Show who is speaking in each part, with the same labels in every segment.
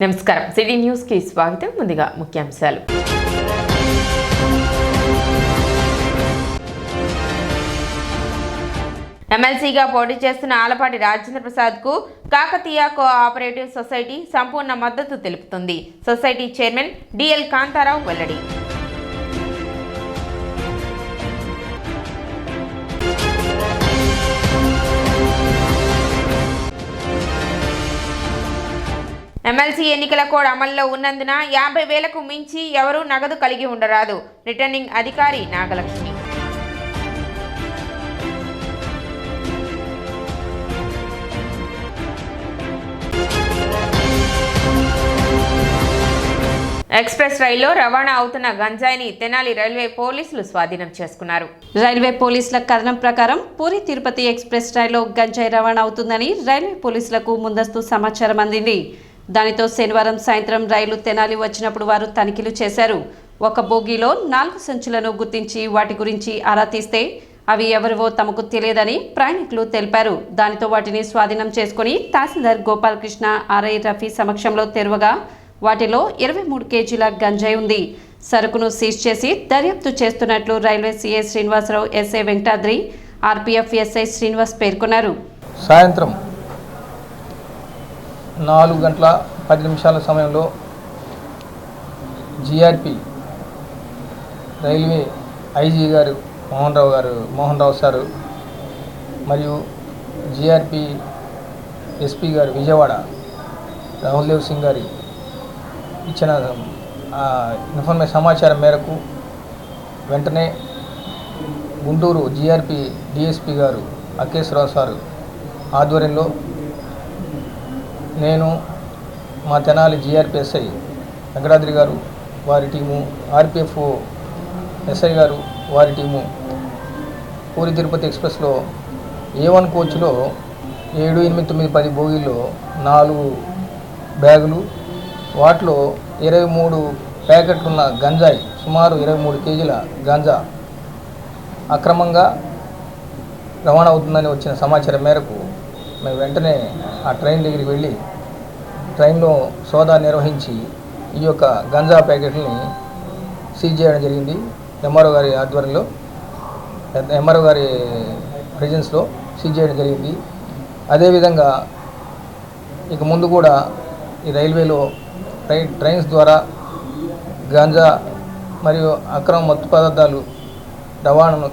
Speaker 1: నమస్కారం city news కి స్వాగతం. ముందుగా ముఖ్యాంశాలు. ఎమ్మెల్సీగా పోటీ చేస్తున్న ఆలపాటి రాజేంద్ర ప్రసాద్ కు కాకతీయ కోఆపరేటివ్ సొసైటీ సంపూర్ణ మద్దతు తెలుపుతుంది. సొసైటీ చైర్మన్ డిఎల్ కాంతారావు వెల్లడి. ఎమ్మెల్సీ ఎన్నికల కోడ్ అమల్లో ఉన్నందున 50,000కు మించి ఎవరూ నగదు కలిగి ఉండరాదు. రిటర్నింగ్ అధికారి నాగలక్ష్మి. ఎక్స్ప్రెస్ రైల్లో రవాణా అవుతున్న గంజాయిని తెనాలి రైల్వే పోలీసులు స్వాధీనం చేసుకున్నారు.
Speaker 2: రైల్వే పోలీసుల కథనం ప్రకారం పూరి తిరుపతి ఎక్స్ప్రెస్ రైల్లో గంజాయి రవాణా అవుతుందని రైల్వే పోలీసులకు ముందస్తు సమాచారం అందింది. దానితో శనివారం సాయంత్రం రైలు తెనాలి వచ్చినప్పుడు వారు తనిఖీలు చేశారు. ఒక బోగీలో 4 సంచులను గుర్తించి వాటి గురించి ఆరా తీస్తే అవి ఎవరివో తమకు తెలియదని ప్రయాణికులు తెలిపారు. దానితో వాటిని స్వాధీనం చేసుకుని తహసీల్దార్ గోపాలకృష్ణ ఆర్ఐ రఫీ సమక్షంలో తెరవగా వాటిలో 23 కేజీల గంజాయి ఉంది. సరుకును సీజ్ చేసి దర్యాప్తు చేస్తున్నట్లు railway CI Srinivasarao, SI Venkatadri, RPF SI Srinivas పేర్కొన్నారు.
Speaker 3: సాయంత్రం 4:10 సమయంలో జిఆర్పి రైల్వే ఐజీ గారు మోహన్ రావు సారు మరియు జిఆర్పి ఎస్పీ గారు విజయవాడ రాహుల్ దేవ్ సింగ్ గారి ఇచ్చిన సమాచారం మేరకు వెంటనే గుంటూరు జిఆర్పి డిఎస్పి గారు అకేశ్వరరావు సారు ఆధ్వర్యంలో నేను మా తెనాలి జిఆర్పిఎస్ఐ వెంకటాద్రి గారు వారి టీము, ఆర్పిఎఫ్ ఎస్ఐ గారు వారి టీము పూరి తిరుపతి ఎక్స్ప్రెస్లో A1 కోచ్లో 7, 8, 9, 10 బోగీల్లో 4 బ్యాగులు, వాటిలో 23 ప్యాకెట్లున్న గంజాయి, సుమారు 23 కేజీల గంజా అక్రమంగా రవాణా అవుతుందని వచ్చిన సమాచారం మేరకు మేము వెంటనే ఆ ట్రైన్ దగ్గరికి వెళ్ళి ట్రైన్లో సోదా నిర్వహించి ఈ యొక్క గంజా ప్యాకెట్లని సీజ్ చేయడం జరిగింది. ఎంఆర్ఓ గారి ఆధ్వర్యంలో, ఎంఆర్ఓ గారి ప్రెజెన్స్లో సీజ్ చేయడం జరిగింది. అదేవిధంగా ఇక ముందు కూడా ఈ రైల్వేలో ట్రైన్స్ ద్వారా గంజా మరియు అక్రమ మత్తు పదార్థాలు రవాణాను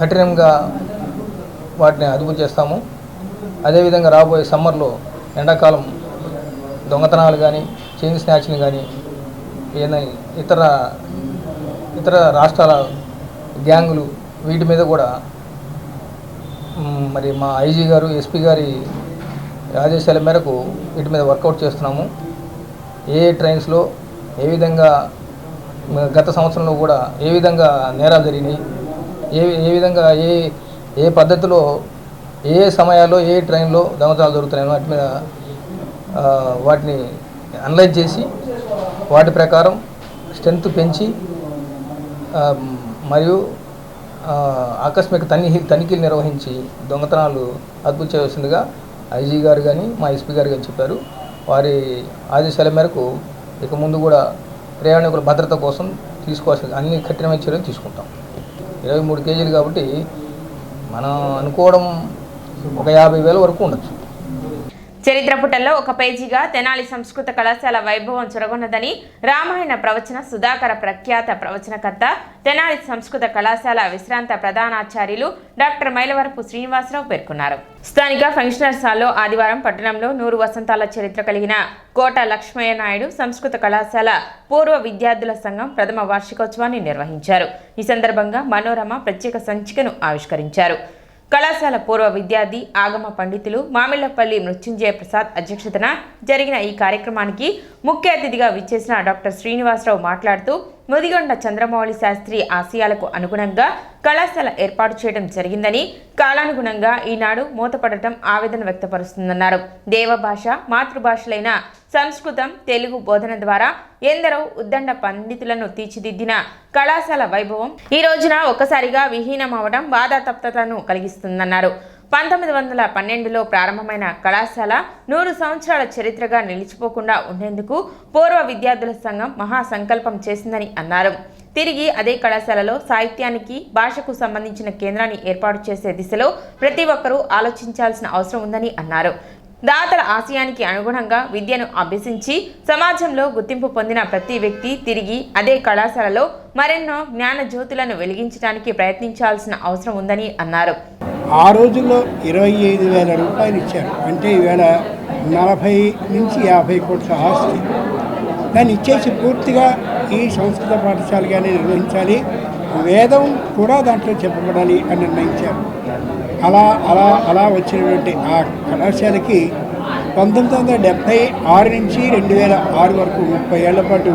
Speaker 3: కఠినంగా వాటిని అదుపు చేస్తాము. అదేవిధంగా రాబోయే సమ్మర్లో ఎండాకాలం దొంగతనాలు కానీ, చైన్ స్నాచ్లు కానీ, ఏదైనా ఇతర రాష్ట్రాల గ్యాంగులు వీటి మీద కూడా మరి మా ఐజీ గారు, ఎస్పీ గారి ఆదేశాల మేరకు వీటి మీద వర్కౌట్ చేస్తున్నాము. ఏ ట్రైన్స్లో ఏ విధంగా గత సంవత్సరంలో కూడా ఏ విధంగా నేరాలు జరిగినాయి, ఏ విధంగా ఏ పద్ధతిలో ఏ సమయాల్లో ఏ ట్రైన్లో దొంగతనాలు జరుగుతున్నాయి వాటి మీద వాటిని అనలైజ్ చేసి వాటి ప్రకారం స్ట్రెంత్ పెంచి మరియు ఆకస్మిక తనిఖీలు నిర్వహించి దొంగతనాలు అదుపు చేయవలసిందిగా ఐజీ గారు కానీ మా ఎస్పీ గారు కానీ చెప్పారు. వారి ఆదేశాల మేరకు ఇక ముందు కూడా ప్రయాణికుల భద్రత కోసం తీసుకోవాల్సిన అన్ని కఠినమైన చర్యలు తీసుకుంటాం. 23 కేజీలు కాబట్టి మనం అనుకోవడం ఒక 50,000 వరకు ఉండొచ్చు.
Speaker 1: చరిత్ర పుటల్లో ఒక పేజీగా తెనాలి సంస్కృత కళాశాల వైభవం చొరగొన్నదని రామాయణ ప్రవచన సుధాకర ప్రఖ్యాత ప్రవచనకర్త తెనాలి సంస్కృత కళాశాల విశ్రాంత ప్రధానాచార్యులు డాక్టర్ మైలవరపు శ్రీనివాసరావు పేర్కొన్నారు. స్థానిక ఫంక్షనర్స్ హాల్లో ఆదివారం పట్టణంలో 100 వసంతాల చరిత్ర కలిగిన కోట లక్ష్మయ్య నాయుడు సంస్కృత కళాశాల పూర్వ విద్యార్థుల సంఘం ప్రథమ వార్షికోత్సవాన్ని నిర్వహించారు. ఈ సందర్భంగా మనోరమ ప్రత్యేక సంచికను ఆవిష్కరించారు. కళాశాల పూర్వ విద్యార్థి ఆగమ పండితులు మామిళ్లపల్లి మృత్యుంజయ ప్రసాద్ అధ్యక్షతన జరిగిన ఈ కార్యక్రమానికి ముఖ్య అతిథిగా విచ్చేసిన డాక్టర్ శ్రీనివాసరావు మాట్లాడుతూ ముదిగొండ చంద్రమౌళి శాస్త్రి ఆశయాలకు అనుగుణంగా కళాశాల ఏర్పాటు చేయడం జరిగిందని, కాలానుగుణంగా ఈనాడు మూతపడటం ఆవేదన వ్యక్తపరుస్తుందన్నారు. దేవభాష మాతృభాషలైన సంస్కృతం, తెలుగు బోధన ద్వారా ఎందరో ఉద్దండ పండితులను తీర్చిదిద్దిన కళాశాల వైభవం ఈ రోజున ఒక్కసారిగా విహీనమవడం బాధాతప్తతను కలిగిస్తుందన్నారు. 1912లో ప్రారంభమైన కళాశాల 100 సంవత్సరాల చరిత్రగా నిలిచిపోకుండా ఉండేందుకు పూర్వ విద్యార్థుల సంఘం మహాసంకల్పం చేసిందని అన్నారు. తిరిగి అదే కళాశాలలో సాహిత్యానికి, భాషకు సంబంధించిన కేంద్రాన్ని ఏర్పాటు చేసే దిశలో ప్రతి ఒక్కరూ ఆలోచించాల్సిన అవసరం ఉందని అన్నారు. దాతల ఆశయానికి అనుగుణంగా విద్యను అభ్యసించి సమాజంలో గుర్తింపు పొందిన ప్రతి వ్యక్తి తిరిగి అదే కళాశాలలో మరెన్నో జ్ఞాన జ్యోతులను వెలిగించడానికి ప్రయత్నించాల్సిన అవసరం ఉందని అన్నారు.
Speaker 4: ఆ రోజుల్లో 25,000 రూపాయలు ఇచ్చారు. అంటే ఈవేళ 40 నుంచి 50 కోట్ల ఆస్తి. దాన్ని ఇచ్చేసి పూర్తిగా ఈ సంస్కృత పాఠశాలగానే నిర్వహించాలి, వేదం కూడా దాంట్లో చెప్పబడాలి అని నిర్ణయించారు. అలా వచ్చినటువంటి ఆ కళాశాలకి 1976 నుంచి 2006 వరకు 30 ఏళ్ల పాటు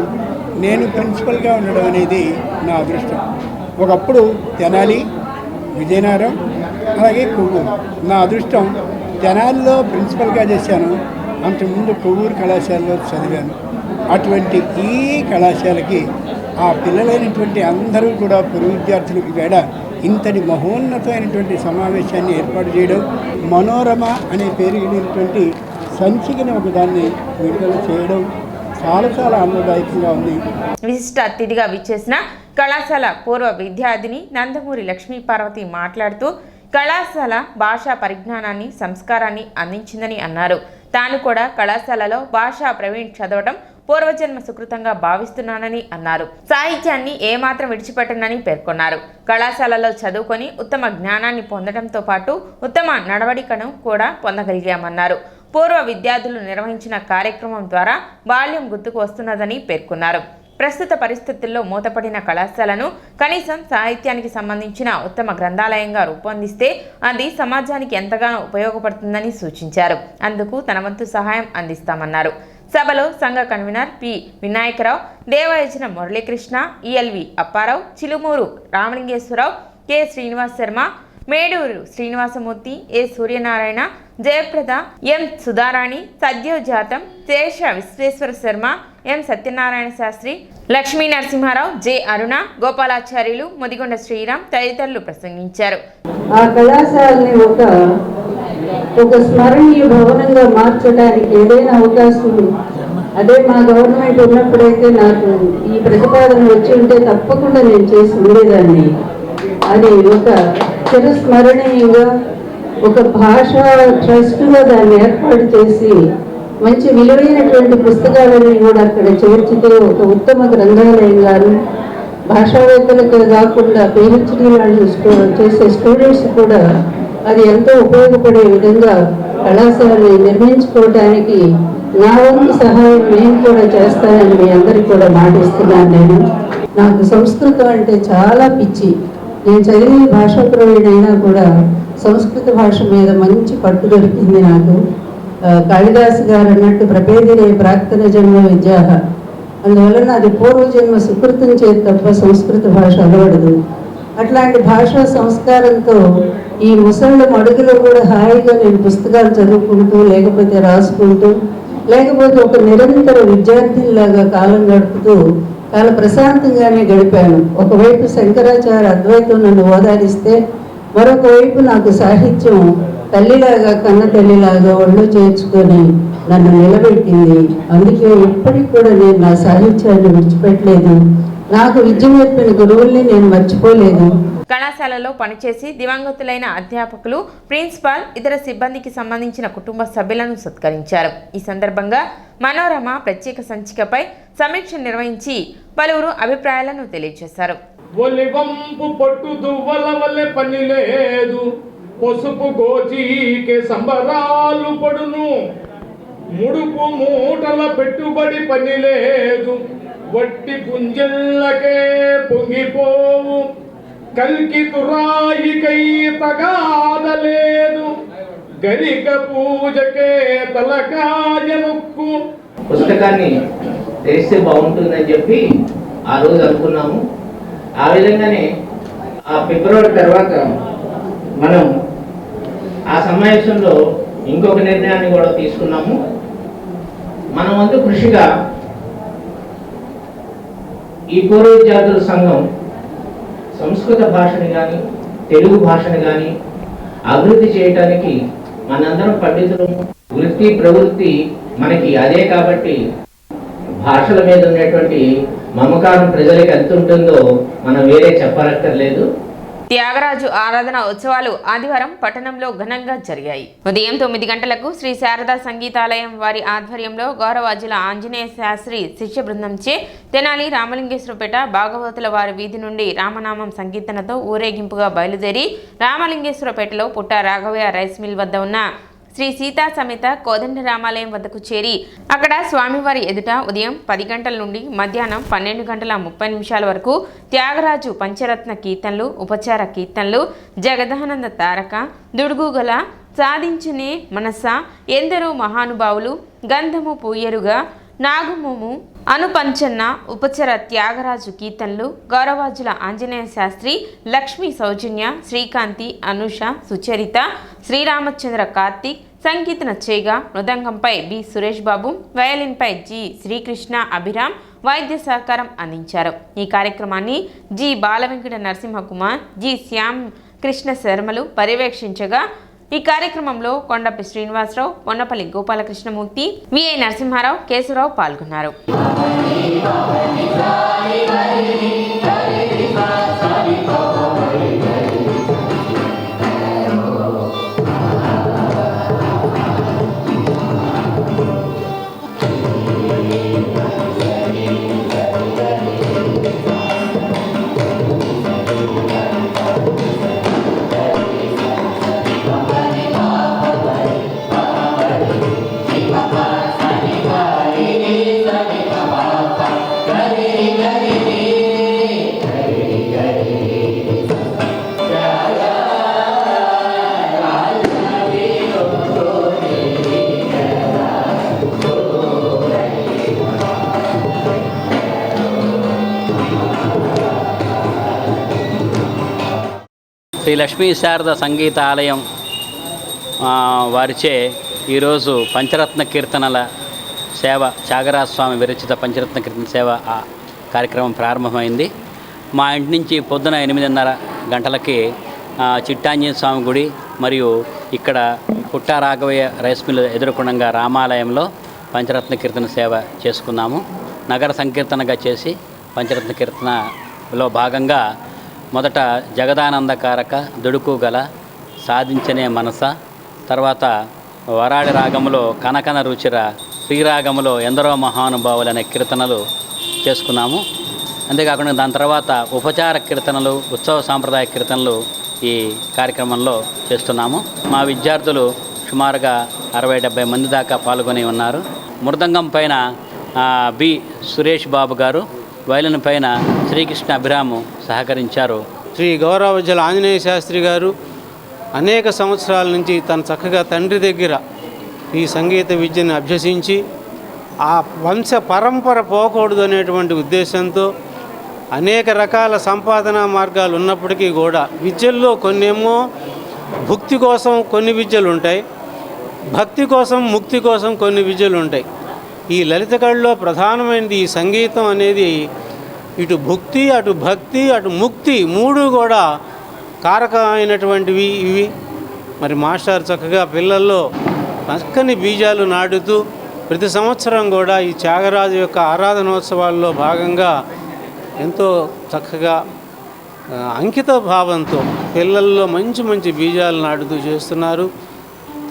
Speaker 4: నేను ప్రిన్సిపల్గా ఉండడం అనేది నా అదృష్టం. ఒకప్పుడు తెనాలి, విజయనగరం, అలాగే కొవ్వూరు. నా అదృష్టం తెనాలిలో ప్రిన్సిపల్గా చేశాను. అంతకుముందు కొవ్వూరు కళాశాలలో చదివాను. అటువంటి ఈ కళాశాలకి ఆ పిల్లలైనటువంటి అందరూ కూడా పూర్వ విద్యార్థులు ఈవేళ ఇంతటి మహోన్నతమైనటువంటి సమావేశాన్ని ఏర్పాటు చేయడం, మనోరమ అనే పేరు కలిగినటువంటి సంచికని ఒకదాన్ని విడుదల చేయడం చాలా ఆనందదాయకంగా ఉంది.
Speaker 1: విశిష్ట అతిథిగా విచ్చేసిన కళాశాల పూర్వ విద్యార్థిని నందమూరి లక్ష్మీ పార్వతి మాట్లాడుతూ కళాశాల భాషా పరిజ్ఞానాన్ని, సంస్కారాన్ని అందించిందని అన్నారు. తాను కూడా కళాశాలలో భాషా ప్రవీణ్ చదవడం పూర్వజన్మ సుకృతంగా భావిస్తున్నానని అన్నారు. సాహిత్యాన్ని ఏమాత్రం విడిచిపెట్టనని పేర్కొన్నారు. కళాశాలలో చదువుకొని ఉత్తమ జ్ఞానాన్ని పొందడంతో పాటు ఉత్తమ నడవడికను కూడా పొందగలిగామన్నారు. పూర్వ విద్యార్థులు నిర్వహించిన కార్యక్రమం ద్వారా బాల్యం గుర్తుకు వస్తున్నదని పేర్కొన్నారు. ప్రస్తుత పరిస్థితుల్లో మూతపడిన కళాశాలను కనీసం సాహిత్యానికి సంబంధించిన ఉత్తమ గ్రంథాలయంగా రూపొందిస్తే అది సమాజానికి ఎంతగానో ఉపయోగపడుతుందని సూచించారు. అందుకు తన వంతు సహాయం అందిస్తామన్నారు. సభలో సంఘ convener P Vinayaka Rao, దేవయజన Muralikrishna, ELV Apparao, Chilumuru Ramalingeswara Rao, K Srinivas Sharma, Meduru Srinivasamurthy, ఏ సూర్యనారాయణ, జయప్రద, ఎం సుధారాణి, సద్యోజాతం, శేష విశ్వేశ్వర శర్మ, ఎం సత్యనారాయణ శాస్త్రి, లక్ష్మీ నరసింహారావు, జె అరుణ, గోపాలాచార్యులు, ముదిగొండ శ్రీరామ్ తదితరులు ప్రసంగించారు.
Speaker 5: ఆ కళాశాలని ఒక స్మరణీయ భవనంగా మార్చడానికి ఏదైనా అవకాశం, అదే మా గవర్నమెంట్ ఉన్నప్పుడైతే నాకు ఈ ప్రతిపాదన వచ్చి ఉంటే తప్పకుండా నేను చేసి ఉండేదాన్ని. అది ఒక చిరస్మరణీయంగా ఒక భాషా ట్రస్ట్గా దాన్ని ఏర్పాటు చేసి మంచి విలువైనటువంటి పుస్తకాలని కూడా అక్కడ చేర్చితే ఒక ఉత్తమ గ్రంథాలయంగాను, భాషావేత్తలకు కాకుండా పిహెచ్డీ వాళ్ళు చేసే స్టూడెంట్స్ కూడా అది ఎంతో ఉపయోగపడే విధంగా కళాశాలని నిర్మించుకోవడానికి నా వంతు సహాయం నేను కూడా చేస్తానని మీ అందరికీ కూడా మాటిస్తున్నాను. నాకు సంస్కృతం అంటే చాలా పిచ్చి. నేను చదివే భాషా ప్రవీణైనా కూడా సంస్కృత భాష మీద మంచి పట్టు దొరికింది నాకు. కాళిదాసు గారు అన్నట్టు ప్రపేదిరే ప్రాక్తన జన్మ విద్యాహ, అందువలన అది పూర్వజన్మ సుకృతం చేతి తప్ప సంస్కృత భాష అలవడదు. అట్లాంటి భాషా సంస్కారంతో ఈ ముసళ్ళ అడుగులో కూడా హాయిగా నేను పుస్తకాలు చదువుకుంటూ, లేకపోతే రాసుకుంటూ, లేకపోతే ఒక నిరంతర విద్యార్థిలాగా కాలం గడుపుతూ చాలా ప్రశాంతంగానే గడిపాను. ఒకవైపు శంకరాచార్య అద్వైతం నన్ను ఓదారిస్తే, మరొక వైపు నాకు సాహిత్యం తల్లిలాగా, కన్న తల్లిలాగా ఒళ్ళు చేర్చుకొని నన్ను నిలబెట్టింది. అందుకే ఇప్పటికి కూడా నేను నా సాహిత్యాన్ని విడిచిపెట్టలేదు. నాకు విద్య నేర్పిన గురువుల్ని నేను మర్చిపోలేదు.
Speaker 1: కళాశాలలో పనిచేసి దివంగతులైన అధ్యాపకులు, ప్రిన్సిపాల్, ఇతర సిబ్బందికి సంబంధించిన కుటుంబ సభ్యులను సత్కరించారు. ఈ సందర్భంగా మనోరమ ప్రత్యేక సంచికపై సమీక్ష నిర్వహించి పలువురు అభిప్రాయాలను తెలియజేశారు.
Speaker 6: ఒలివంపు పట్టుదు వలవలె పని లేదు, పసుపు గోచీకే సంబరాలు పడును, ముడుపు మూటల పెట్టుబడి పని లేదు, వట్టి పుంజల్లకే పొంగిపోవు, కల్కి తురాయికై తగాదలేదు, గరిక పూజకే తలకాయ నొక్కు.
Speaker 7: పుస్తకాన్ని తెరిస్తే బాగుంటుందని చెప్పి ఆ రోజు అనుకున్నాము. ఆ విధంగానే ఆ ఫిబ్రవరి తర్వాత మనం ఆ సమావేశంలో ఇంకొక నిర్ణయాన్ని కూడా తీసుకున్నాము. మన వంతు కృషిగా ఈ పూర్వ విద్యార్థుల సంఘం సంస్కృత భాషని కానీ, తెలుగు భాషని కానీ అభివృద్ధి చేయడానికి మనందరం పండితులు, వృత్తి ప్రవృత్తి మనకి అదే కాబట్టి భాషల మీద ఉన్నటువంటి మమకారం ప్రజలకు ఎంత ఉంటుందో మనం వేరే చెప్పనక్కర్లేదు.
Speaker 1: త్యాగరాజు ఆరాధన ఉత్సవాలు ఆదివారం పట్టణంలో ఘనంగా జరిగాయి. ఉదయం 9 గంటలకు శ్రీ శారదా సంగీతాలయం వారి ఆధ్వర్యంలో గౌరవాజుల ఆంజనేయ శాస్త్రి శిష్య బృందంచే తెనాలి రామలింగేశ్వరపేట భాగవతుల వారి వీధి నుండి రామనామం సంకీర్తనతో ఊరేగింపుగా బయలుదేరి రామలింగేశ్వరపేటలో పుట్ట రాఘవయ్య రైస్ మిల్ వద్ద ఉన్న శ్రీ సీతా సమేత కోదండ రామాలయం వద్దకు చేరి అక్కడ స్వామివారి ఎదుట ఉదయం 10 గంటల నుండి మధ్యాహ్నం 12:30 వరకు త్యాగరాజు పంచరత్న కీర్తనలు, ఉపచార కీర్తనలు, జగదానంద తారక, దుడుగుగల, సాధించునే మనస, ఎందరో మహానుభావులు, గంధము పూయరుగా, నాగుమోము, అనుపంచన్న, ఉపచర త్యాగరాజు కీర్తనలు, గౌరవాజుల ఆంజనేయ శాస్త్రి, లక్ష్మీ సౌజన్య, శ్రీకాంతి, అనుష, సుచరిత, శ్రీరామచంద్ర కార్తీక్ సంకీర్తన చేయగా మృదంగంపై బి సురేష్ బాబు, వయలిన్పై జి శ్రీకృష్ణ అభిరామ్ వైద్య సహకారం అందించారు. ఈ కార్యక్రమాన్ని జి బాలవెంకట నరసింహకుమార్, జి శ్యామ్ కృష్ణ శర్మలు పర్యవేక్షించగా ఈ కార్యక్రమంలో కొండపి శ్రీనివాసరావు, పొన్నపల్లి గోపాలకృష్ణమూర్తి, విఐ నరసింహారావు, కేశవరావు పాల్గొన్నారు.
Speaker 8: శ్రీ లక్ష్మీ శారద సంగీతాలయం వారిచే ఈరోజు పంచరత్న కీర్తనల సేవ, త్యాగరాజ స్వామి విరచిత పంచరత్న కీర్తన సేవ కార్యక్రమం ప్రారంభమైంది. మా ఇంటి నుంచి పొద్దున 8:30 గంటలకి చిట్టాంజనేయ స్వామి గుడి మరియు ఇక్కడ పుట్ట రాఘవయ్య రైస్ మిల్ ఎదుర్కొండగా రామాలయంలో పంచరత్న కీర్తన సేవ చేసుకున్నాము. నగర సంకీర్తనగా చేసి పంచరత్న కీర్తనలో భాగంగా మొదట జగదానందకారక, దుడుకుగల, సాధించనే మనస, తర్వాత వరాడి రాగములో కనకన రుచిర, శ్రీరాగములో ఎందరో మహానుభావులు అనే కీర్తనలు చేసుకున్నాము. అంతేకాకుండా దాని తర్వాత ఉపచార కీర్తనలు, ఉత్సవ సాంప్రదాయ కీర్తనలు ఈ కార్యక్రమంలో చేస్తున్నాము. మా విద్యార్థులు సుమారుగా 60-70 మంది దాకా పాల్గొని ఉన్నారు. మృదంగం పైన బి సురేష్ బాబు గారు, వయలిన్ పైన శ్రీకృష్ణ అభిరాము సహకరించారు.
Speaker 9: శ్రీ గౌరవాజుల ఆంజనేయ శాస్త్రి గారు అనేక సంవత్సరాల నుంచి తన చక్కగా తండ్రి దగ్గర ఈ సంగీత విద్యను అభ్యసించి ఆ వంశ పరంపర పోకూడదు అనేటువంటి ఉద్దేశంతో అనేక రకాల సంపాదనా మార్గాలు ఉన్నప్పటికీ కూడా విద్యల్లో కొన్నేమో భుక్తి కోసం కొన్ని విద్యలు ఉంటాయి, భక్తి కోసం ముక్తి కోసం కొన్ని విద్యలు ఉంటాయి. ఈ లలిత కళలో ప్రధానమైనది ఈ సంగీతం అనేది ఇటు భుక్తి, అటు భక్తి, అటు ముక్తి మూడు కూడా కారకమైనటువంటివి ఇవి. మరి మాస్టర్ చక్కగా పిల్లల్లో చక్కని బీజాలు నాటుతూ ప్రతి సంవత్సరం కూడా ఈ త్యాగరాజు యొక్క ఆరాధనోత్సవాల్లో భాగంగా ఎంతో చక్కగా అంకిత భావంతో పిల్లల్లో మంచి మంచి బీజాలు నాటుతూ చేస్తున్నారు.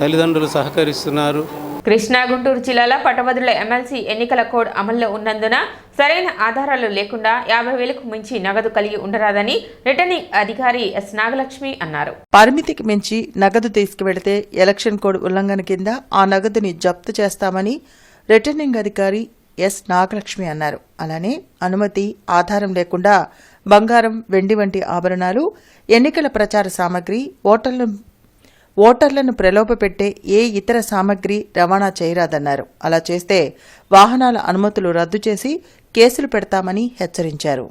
Speaker 9: తల్లిదండ్రులు సహకరిస్తున్నారు.
Speaker 1: కృష్ణా గుంటూరు జిల్లాలో పట్టభద్రుల ఎమ్మెల్సీ ఎన్నికల కోడ్ అమల్లో ఉన్నందున సరైన ఆధారాలు లేకుండా 50,000కు మించి నగదు కలిగి ఉండరాదని రిటర్నింగ్ అధికారి ఎస్ నాగలక్ష్మి అన్నారు.
Speaker 10: పరిమితికి మించి నగదు తీసుకువెళితే ఎలక్షన్ కోడ్ ఉల్లంఘన కింద ఆ నగదుని జప్తు చేస్తామని రిటర్నింగ్ అధికారి ఎస్ నాగలక్ష్మి అన్నారు. అలానే అనుమతి, ఆధారం లేకుండా బంగారం, వెండి వంటి ఆభరణాలు, ఎన్నికల ప్రచార సామగ్రి, ఓటర్లను ప్రలోభపెట్టే ఏ ఇతర సామగ్రి రవాణా చేయరాదన్నారు. అలా చేస్తే వాహనాల అనుమతులు రద్దు చేసి కేసులు పెడతామని హెచ్చరించారు.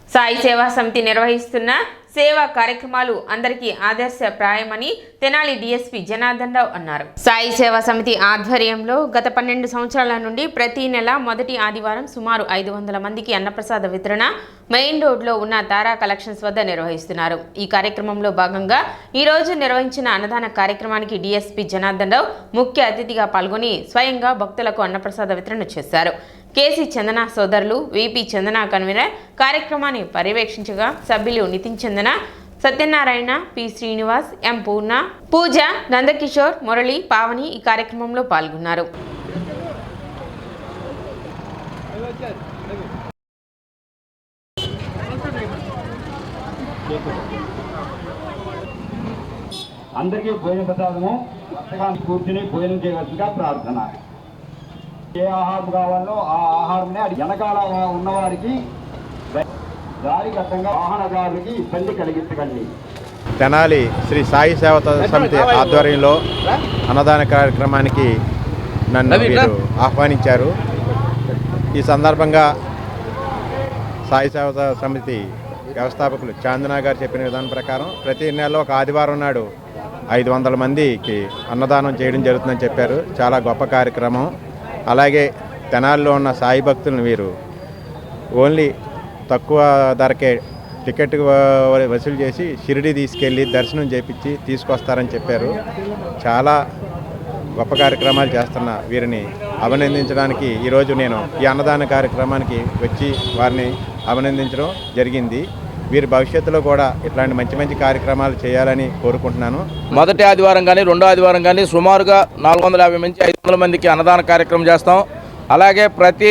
Speaker 1: సాయి సేవా సమితి నిర్వహిస్తున్న సేవా కార్యక్రమాలు అందరికీ ఆదర్శప్రాయమని తెనాలి డీఎస్పీ జనార్దన్ రావు అన్నారు. సాయి సేవా సమితి ఆధ్వర్యంలో గత 12 సంవత్సరాల నుండి ప్రతి నెల మొదటి ఆదివారం సుమారు 500 మందికి అన్నప్రసాద వితరణ మెయిన్ రోడ్లో ఉన్న తారా కలెక్షన్స్ వద్ద నిర్వహిస్తున్నారు. ఈ కార్యక్రమంలో భాగంగా ఈ రోజు నిర్వహించిన అన్నదాన కార్యక్రమానికి డీఎస్పీ జనార్దన్ రావు ముఖ్య అతిథిగా పాల్గొని స్వయంగా భక్తులకు అన్నప్రసాద వితరణ చేశారు. కేసీ చందన సోదరులు విపి చందన కన్వీనర్ కార్యక్రమాన్ని పర్యవేక్షించగా సభ్యులు నితిన్ చందన, సత్యనారాయణ, పి శ్రీనివాస్, ఎం పూర్ణ, పూజ, నందకిషోర్, మురళి, పావని ఈ కార్యక్రమంలో పాల్గొన్నారు.
Speaker 11: అందరికీ భోజన ప్రసాదము కూర్చుని భోజనం చేయవలసిందిగా ప్రార్థన. ఏ ఆహారం కావాలో ఆ ఆహారమే వెనకాల ఉన్నవారికి దారిగతంగా వాహనదారులకి ఇబ్బంది కలిగించకండి.
Speaker 12: తెనాలి శ్రీ సాయి సేవా సమితి ఆధ్వర్యంలో అన్నదాన కార్యక్రమానికి నన్ను వీరు ఆహ్వానించారు. ఈ సందర్భంగా సాయి సేవా సమితి వ్యవస్థాపకులు చాందనా గారు చెప్పిన విధానం ప్రకారం ప్రతి నెలలో ఒక ఆదివారం నాడు 500 మందికి అన్నదానం చేయడం జరుగుతుందని చెప్పారు. చాలా గొప్ప కార్యక్రమం. అలాగే తెనాలిలో ఉన్న సాయి భక్తులను వీరు ఓన్లీ తక్కువ ధరకే టికెట్ వసూలు చేసి షిరిడి తీసుకెళ్ళి దర్శనం చేయించి తీసుకొస్తారని చెప్పారు. చాలా గొప్ప కార్యక్రమాలు చేస్తున్న వీరిని అభినందించడానికి ఈరోజు నేను ఈ అన్నదాన కార్యక్రమానికి వచ్చి వారిని అభినందించడం జరిగింది. వీరి భవిష్యత్తులో కూడా ఇట్లాంటి మంచి మంచి కార్యక్రమాలు చేయాలని కోరుకుంటున్నాను.
Speaker 13: మొదటి ఆదివారం కానీ రెండో ఆదివారం కానీ సుమారుగా 450 నుంచి 500 మందికి అన్నదాన కార్యక్రమం చేస్తాం. అలాగే ప్రతి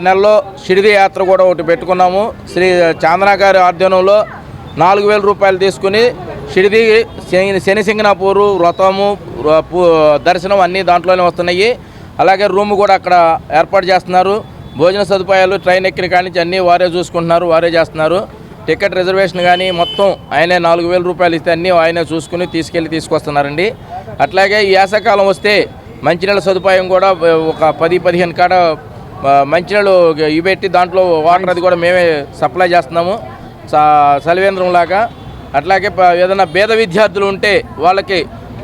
Speaker 13: నెలలో షిరిడి యాత్ర కూడా ఒకటి పెట్టుకున్నాము. శ్రీ చాందనా గారి ఆధ్వర్యంలో 4000 రూపాయలు తీసుకుని షిరిడి శనిసింగనాపూరు వ్రతము దర్శనం అన్నీ దాంట్లోనే వస్తున్నాయి. అలాగే రూమ్ కూడా అక్కడ ఏర్పాటు చేస్తున్నారు. భోజన సదుపాయాలు ట్రైన్ ఎక్కిన కాడి నుంచి అన్నీ వారే చూసుకుంటున్నారు, వారే చేస్తున్నారు. టికెట్ రిజర్వేషన్ కానీ మొత్తం ఆయనే 4000 రూపాయలు ఇస్తే అన్నీ ఆయనే చూసుకుని తీసుకొస్తున్నారండి. అట్లాగే ఈ వేసవకాలం వస్తే మంచినీళ్ళ సదుపాయం కూడా ఒక 10-15 కాడ మంచినీళ్ళు ఇవెట్టి దాంట్లో వాటర్ అది కూడా మేమే సప్లై చేస్తున్నాము సలివేంద్రం లాగా. అట్లాగే ఏదైనా పేద విద్యార్థులు ఉంటే వాళ్ళకి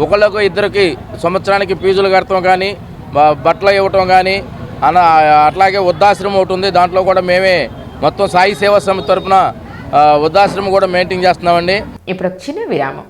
Speaker 13: ఒకళ్ళకు ఇద్దరికి సంవత్సరానికి ఫీజులు కడతాం కానీ బట్టలు ఇవ్వటం కానీ అట్లాగే వృద్ధాశ్రమం ఒకటి ఉంది. దాంట్లో కూడా మేమే మొత్తం సాయి సేవా సమితి తరఫున వృద్ధాశ్రమం కూడా మెయింటైన్ చేస్తున్నామండి.
Speaker 1: ఇప్పుడు చిన్న విరామం.